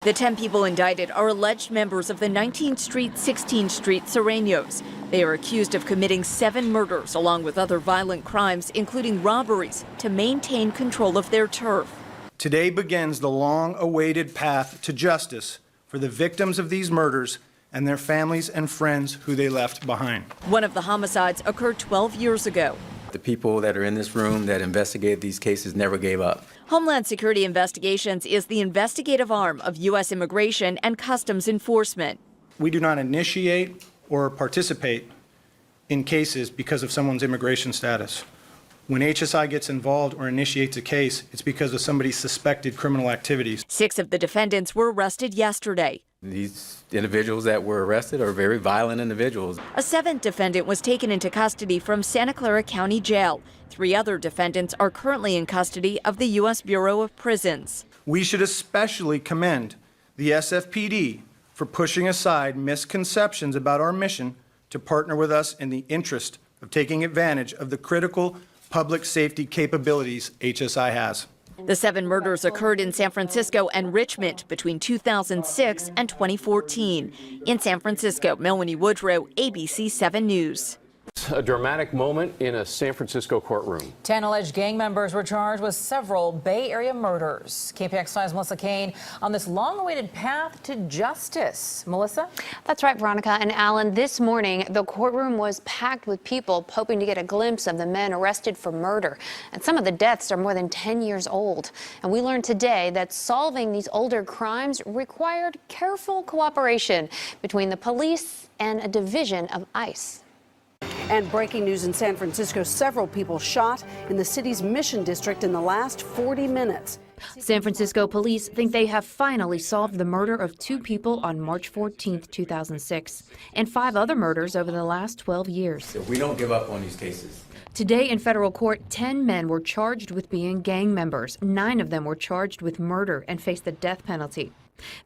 The 10 people indicted are alleged members of the 19th Street, 16th Street surenos. They are accused of committing 7 murders along with other violent crimes, including robberies, to maintain control of their turf. Today begins the long-awaited path to justice for the victims of these murders and their families and friends who they left behind. One of the homicides occurred 12 years ago. The people that are in this room that investigated these cases never gave up. Homeland Security Investigations is the investigative arm of U.S. Immigration and Customs Enforcement. We do not initiate or participate in cases because of someone's immigration status. When HSI gets involved or initiates a case, it's because of somebody's suspected criminal activities. 6 of the defendants were arrested yesterday. These individuals that were arrested are very violent individuals. A 7th defendant was taken into custody from Santa Clara County Jail. 3 other defendants are currently in custody of the U.S. Bureau of Prisons. We should especially commend the SFPD for pushing aside misconceptions about our mission to partner with us in the interest of taking advantage of the critical public safety capabilities HSI has. The 7 murders occurred in San Francisco and Richmond between 2006 and 2014. In San Francisco, Melanie Woodrow, ABC 7 News. A dramatic moment in a San Francisco courtroom. 10 alleged gang members were charged with several Bay Area murders. KPXI's Melissa Kane on this long-awaited path to justice. Melissa? That's right, Veronica and Alan. This morning, the courtroom was packed with people hoping to get a glimpse of the men arrested for murder. And some of the deaths are more than 10 years old. And we learned today that solving these older crimes required careful cooperation between the police and a division of ICE. And breaking news in San Francisco, several people shot in the city's Mission District in the last 40 minutes. San Francisco police think they have finally solved the murder of 2 people on March 14, 2006, and 5 other murders over the last 12 years. So we don't give up on these cases. Today in federal court, 10 men were charged with being gang members. 9 of them were charged with murder and face the death penalty.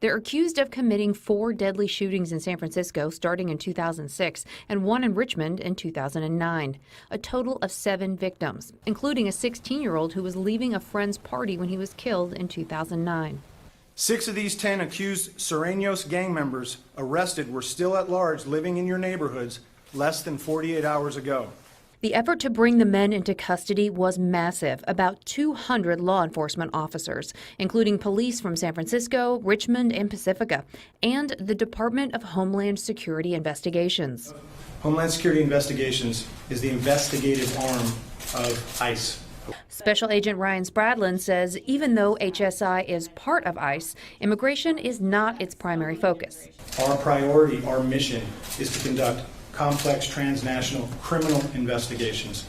They're accused of committing 4 deadly shootings in San Francisco starting in 2006 and 1 in Richmond in 2009. A total of 7 victims, including a 16-year-old who was leaving a friend's party when he was killed in 2009. 6 of these 10 accused surenos gang members arrested were still at large living in your neighborhoods less than 48 hours ago. The effort to bring the men into custody was massive. About 200 law enforcement officers, including police from San Francisco, Richmond, and Pacifica, and the Department of Homeland Security Investigations. Homeland Security Investigations is the investigative arm of ICE. Special Agent Ryan Spradlin says even though HSI is part of ICE, immigration is not its primary focus. Our priority, our mission, is to conduct complex transnational criminal investigations.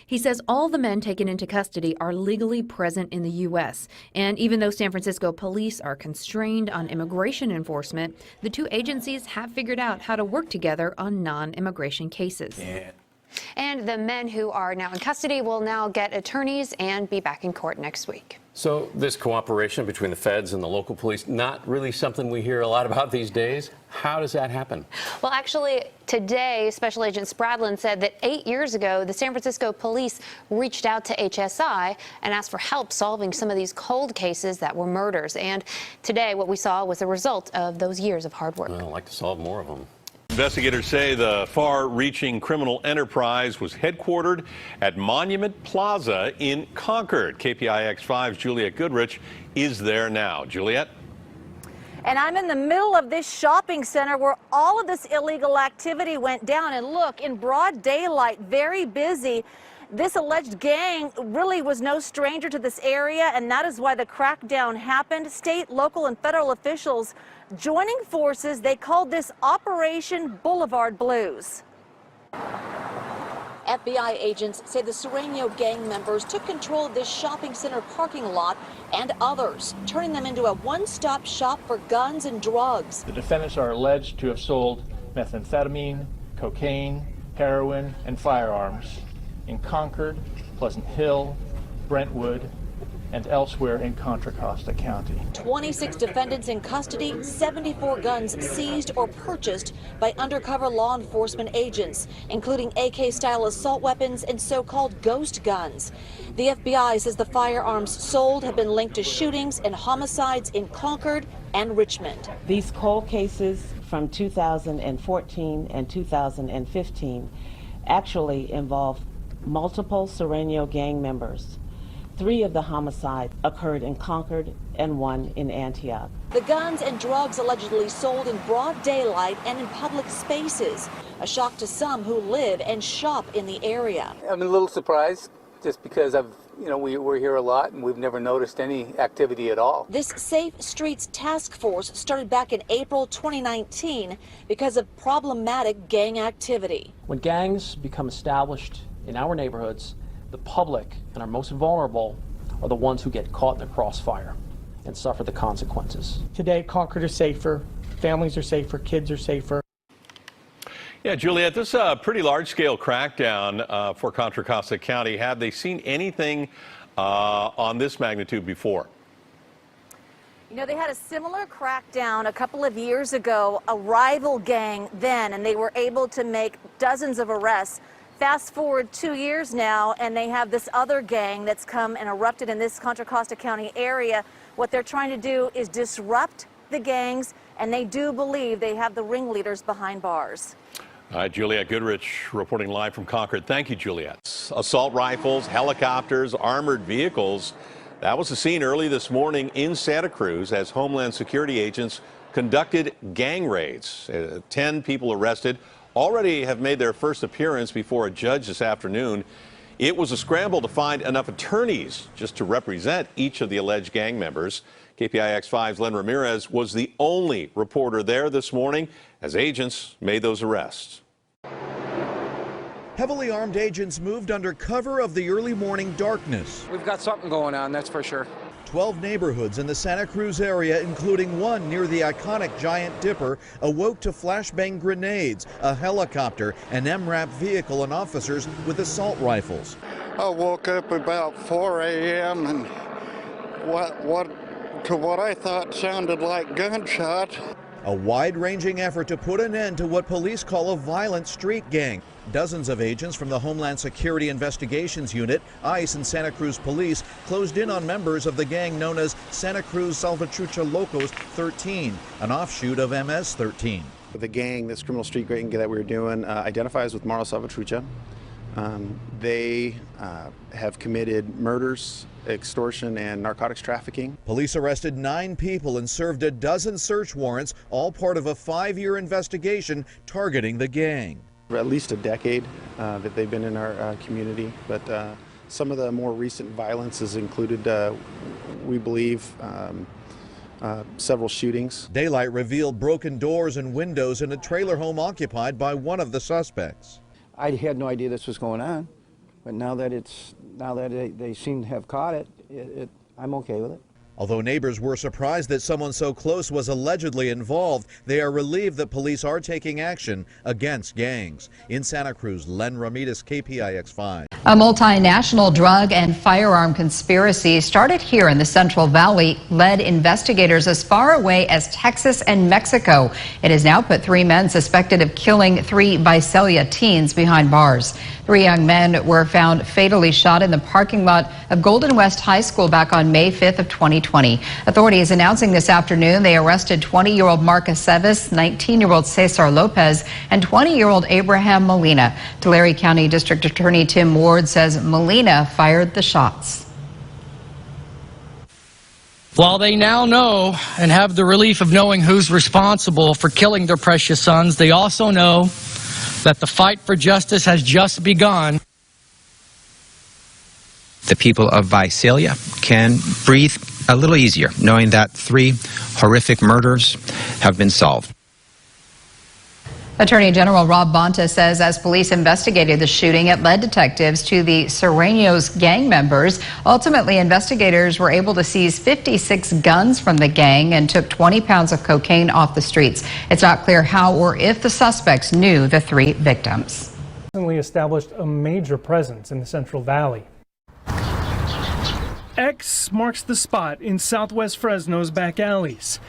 He says all the men taken into custody are legally present in the U.S. And even though San Francisco police are constrained on immigration enforcement, the 2 agencies have figured out how to work together on non-immigration cases. And the men who are now in custody will now get attorneys and be back in court next week. So this cooperation between the feds and the local police, not really something we hear a lot about these days. How does that happen? Well, actually, today, Special Agent Spradlin said that 8 years ago, the San Francisco police reached out to HSI and asked for help solving some of these cold cases that were murders. And today, what we saw was a result of those years of hard work. Well, I'd like to solve more of them. Investigators say the far-reaching criminal enterprise was headquartered at Monument Plaza in Concord. KPIX5's Juliet Goodrich is there now. Juliet? And I'm in the middle of this shopping center where all of this illegal activity went down. And look, in broad daylight, very busy. This alleged gang really was no stranger to this area, and that is why the crackdown happened. State, local, and federal officials joining forces. They called this Operation Boulevard Blues. FBI agents say the Sureno gang members took control of this shopping center parking lot and others, turning them into a one-stop shop for guns and drugs. The defendants are alleged to have sold methamphetamine, cocaine, heroin, and firearms in Concord, Pleasant Hill, Brentwood, and elsewhere in Contra Costa County. 26 defendants in custody, 74 guns seized or purchased by undercover law enforcement agents, including AK-style assault weapons and so-called ghost guns. The FBI says the firearms sold have been linked to shootings and homicides in Concord and Richmond. These cold cases from 2014 and 2015 actually involve multiple Sureño gang members. 3 of the homicides occurred in Concord and 1 in Antioch. The guns and drugs allegedly sold in broad daylight and in public spaces. A shock to some who live and shop in the area. I'm a little surprised just because we're here a lot and we've never noticed any activity at all. This Safe Streets Task Force started back in April 2019 because of problematic gang activity. When gangs become established in our neighborhoods, the public and our most vulnerable are the ones who get caught in the crossfire and suffer the consequences. Today, Concord is safer, families are safer, kids are safer. Yeah, Juliet, this is a pretty large-scale crackdown for Contra Costa County. Have they seen anything on this magnitude before? You know, they had a similar crackdown a couple of years ago, a rival gang then, and they were able to make dozens of arrests. Fast forward 2 years now, and they have this other gang that's come and erupted in this Contra Costa County area. What they're trying to do is disrupt the gangs, and they do believe they have the ringleaders behind bars. All right, Juliet Goodrich reporting live from Concord. Thank you, Juliet. Assault rifles, helicopters, armored vehicles. That was the scene early this morning in Santa Cruz as Homeland Security agents conducted gang raids. 10 people arrested already have made their first appearance before a judge this afternoon. It was a scramble to find enough attorneys just to represent each of the alleged gang members. KPIX 5's Len Ramirez was the only reporter there this morning as agents made those arrests. Heavily armed agents moved under cover of the early morning darkness. We've got something going on, that's for sure. 12 neighborhoods in the Santa Cruz area, including one near the iconic Giant Dipper, awoke to flashbang grenades, a helicopter, an MRAP vehicle, and officers with assault rifles. I woke up about 4 a.m. and what I thought sounded like gunshots. A wide-ranging effort to put an end to what police call a violent street gang. Dozens of agents from the Homeland Security Investigations Unit, ICE, and Santa Cruz Police closed in on members of the gang known as Santa Cruz Salvatrucha Locos 13, an offshoot of MS 13. The gang, this criminal street gang that we were doing, identifies with Maro Salvatrucha. They have committed murders, extortion, and narcotics trafficking. Police arrested 9 people and served a dozen search warrants, all part of a 5-year investigation targeting the gang. For at least a decade that they've been in our community, but some of the more recent violence has included, we believe, several shootings. Daylight revealed broken doors and windows in a trailer home occupied by one of the suspects. I had no idea this was going on, but now that they seem to have caught it, I'm okay with it. Although neighbors were surprised that someone so close was allegedly involved, they are relieved that police are taking action against gangs. In Santa Cruz, Len Ramirez, KPIX 5. A multinational drug and firearm conspiracy started here in the Central Valley, led investigators as far away as Texas and Mexico. It has now put 3 men suspected of killing 3 Visalia teens behind bars. 3 young men were found fatally shot in the parking lot of Golden West High School back on May 5th of 2020. Authorities announcing this afternoon they arrested 20-year-old Marcus Sevis, 19-year-old Cesar Lopez, and 20-year-old Abraham Molina. Tulare County District Attorney Tim Ward says Molina fired the shots. While they now know and have the relief of knowing who's responsible for killing their precious sons, they also know that the fight for justice has just begun. The people of Visalia can breathe a little easier, knowing that 3 horrific murders have been solved. Attorney General Rob Bonta says as police investigated the shooting, it led detectives to the Sureños gang members. Ultimately, investigators were able to seize 56 guns from the gang and took 20 pounds of cocaine off the streets. It's not clear how or if the suspects knew the 3 victims. Recently established a major presence in the Central Valley. X marks the spot in southwest Fresno's back alleys.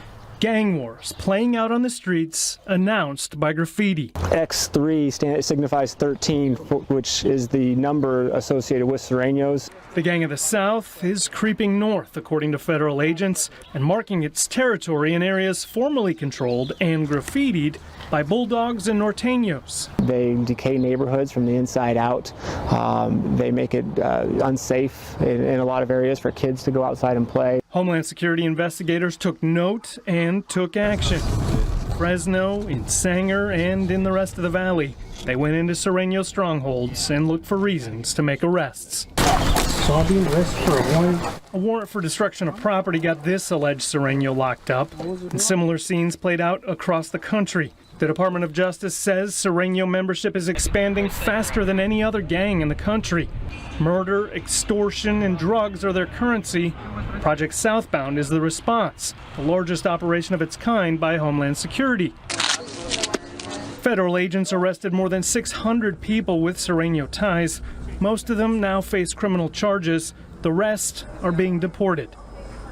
Gang wars playing out on the streets, announced by graffiti. X3 signifies 13, which is the number associated with surenos. The Gang of the South is creeping north, according to federal agents, and marking its territory in areas formerly controlled and graffitied by bulldogs and norteños. They decay neighborhoods from the inside out. They make it unsafe in a lot of areas for kids to go outside and play. Homeland Security investigators took note and took action. Fresno, in Sanger, and in the rest of the valley. They went into Sureño strongholds and looked for reasons to make arrests. A warrant for destruction of property got this alleged Sureño locked up, and similar scenes played out across the country. The Department of Justice says Sureño membership is expanding faster than any other gang in the country. Murder, extortion, and drugs are their currency. Project Southbound is the response, the largest operation of its kind by Homeland Security. Federal agents arrested more than 600 people with Sureño ties. Most of them now face criminal charges. The rest are being deported.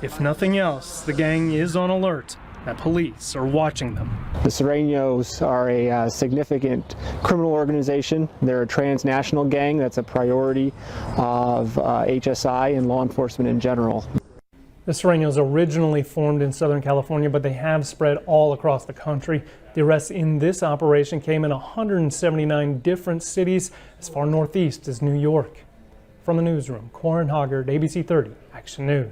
If nothing else, the gang is on alert that police are watching them. The Sureños are a significant criminal organization. They're a transnational gang that's a priority of HSI and law enforcement in general. The Sureños originally formed in Southern California, but they have spread all across the country. The arrests in this operation came in 179 different cities as far northeast as New York. From the newsroom, Corin Hoggard, ABC 30 Action News.